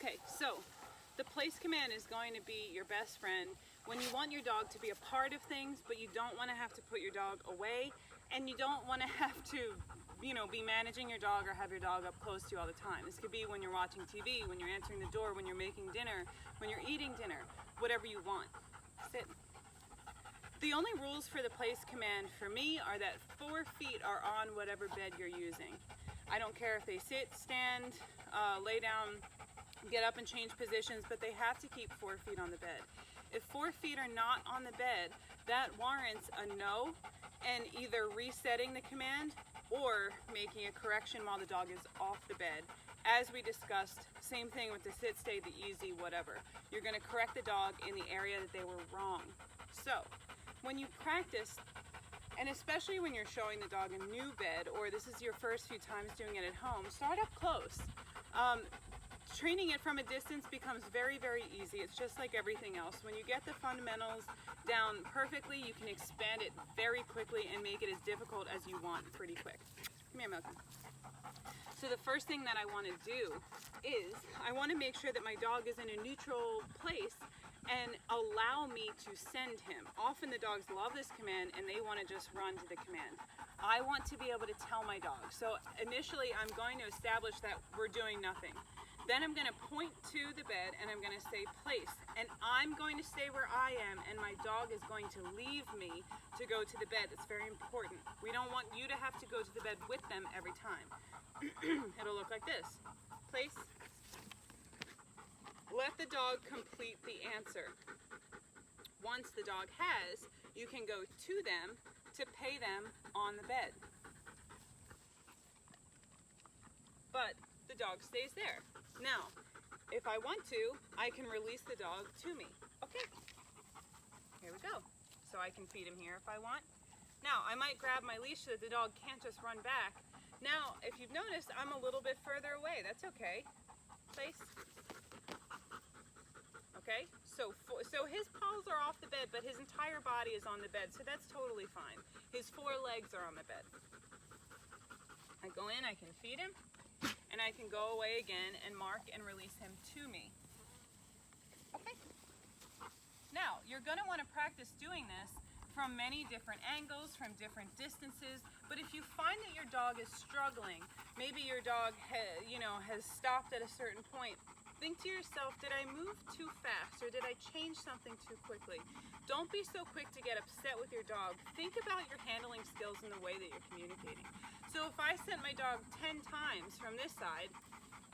Okay, so the place command is going to be your best friend when you want your dog to be a part of things, but you don't want to have to put your dog away, and you don't want to have to, be managing your dog or have your dog up close to you all the time. This could be when you're watching TV, when you're answering the door, when you're making dinner, when you're eating dinner, whatever you want. Sit. The only rules for the place command for me are that 4 feet are on whatever bed you're using. I don't care if they sit, stand, lay down, get up and change positions, but they have to keep 4 feet on the bed. If 4 feet are not on the bed, that warrants a no and either resetting the command or making a correction while the dog is off the bed. As we discussed, same thing with the sit, stay, the easy, whatever. You're going to correct the dog in the area that they were wrong. So, when you practice, and especially when you're showing the dog a new bed, or this is your first few times doing it at home, start up close. Training it from a distance becomes very, very easy. It's just like everything else. When you get the fundamentals down perfectly, you can expand it very quickly and make it as difficult as you want pretty quick. Come here, Milton. So the first thing that I want to do is I want to make sure that my dog is in a neutral place and allow me to send him. Often the dogs love this command and they want to just run to the command. I want to be able to tell my dog. So initially I'm going to establish that we're doing nothing. Then I'm going to point to the bed and I'm going to say place. And I'm going to stay where I am and my dog is going to leave me to go to the bed. That's very important. We don't want you to have to go to the bed with them every time. It'll look like this. Place. Let the dog complete the answer. Once the dog has, you can go to them to pay them on the bed. But the dog stays there. Now, if I want to, I can release the dog to me. Okay, here we go. So I can feed him here if I want. Now, I might grab my leash so that the dog can't just run back. Now, if you've noticed, I'm a little bit further away. That's okay. Place. Okay, so his paws are off the bed, but his entire body is on the bed, so that's totally fine. His 4 legs are on the bed. I go in, I can feed him, and I can go away again and mark and release him to me. Okay. Now, you're going to want to practice doing this from many different angles, from different distances, but if you find that your dog is struggling, maybe your dog has stopped at a certain point, think to yourself, did I move too fast or did I change something too quickly? Don't be so quick to get upset with your dog. Think about your handling skills and the way that you're communicating. So if I sent my dog 10 times from this side,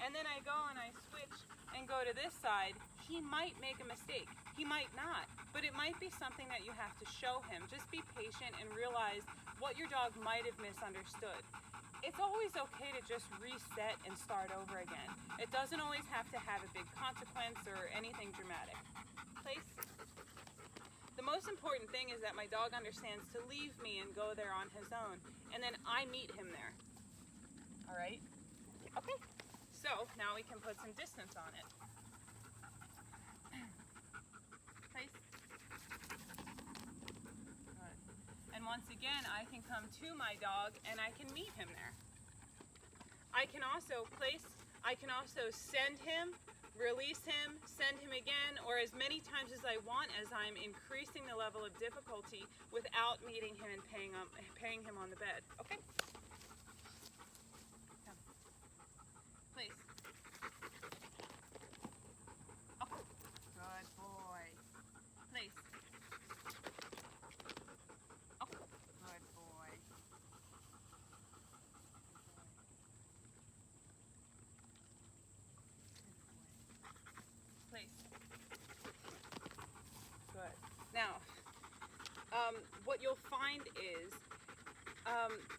and then I go and I switch and go to this side, he might make a mistake. He might not, but it might be something that you have to show him. Just be patient and realize what your dog might have misunderstood. It's always okay to just reset and start over again. It doesn't always have to have a big consequence or anything dramatic. Place. The most important thing is that my dog understands to leave me and go there on his own, and then I meet him there. All right? Okay. So now we can put some distance on it. Place. Good. And once again, I can come to my dog and I can meet him there. I can also send him, release him, send him again, or as many times as I want as I'm increasing the level of difficulty without meeting him and paying him on the bed. Okay? Come. Place. Oh, good boy. Place. Oh, good boy. Place. Good. Now, what you'll find is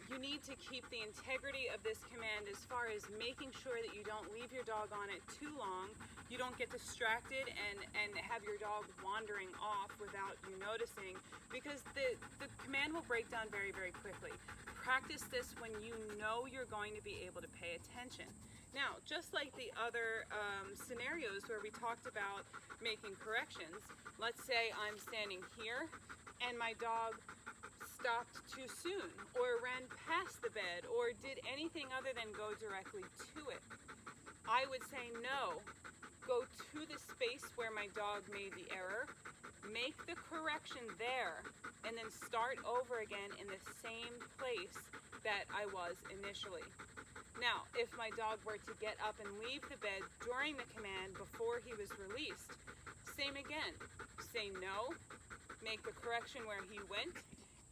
you need to keep the integrity of this command as far as making sure that you don't leave your dog on it too long, you don't get distracted and have your dog wandering off without you noticing, because the command will break down very, very quickly. Practice this when you know you're going to be able to pay attention. Now, just like the other scenarios where we talked about making corrections, let's say I'm standing here and my dog stopped too soon or ran past the bed or did anything other than go directly to it. I would say, no, go to the space where my dog made the error, make the correction there, and then start over again in the same place that I was initially. Now, if my dog were to get up and leave the bed during the command before he was released, same again. Say no, make the correction where he went,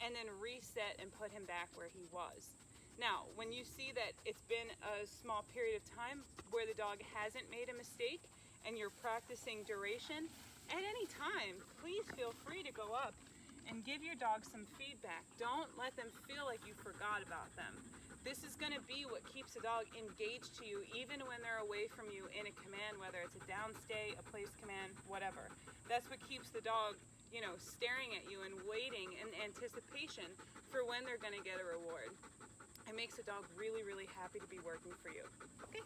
and then reset and put him back where he was. Now, when you see that it's been a small period of time where the dog hasn't made a mistake and you're practicing duration, at any time, please feel free to go up and give your dog some feedback. Don't let them feel like you forgot about them. This is going to be what keeps a dog engaged to you even when they're away from you in a command, whether it's a downstay, a place command, whatever. That's what keeps the dog, staring at you and waiting in anticipation for when they're going to get a reward. It makes a dog really, really happy to be working for you. Okay?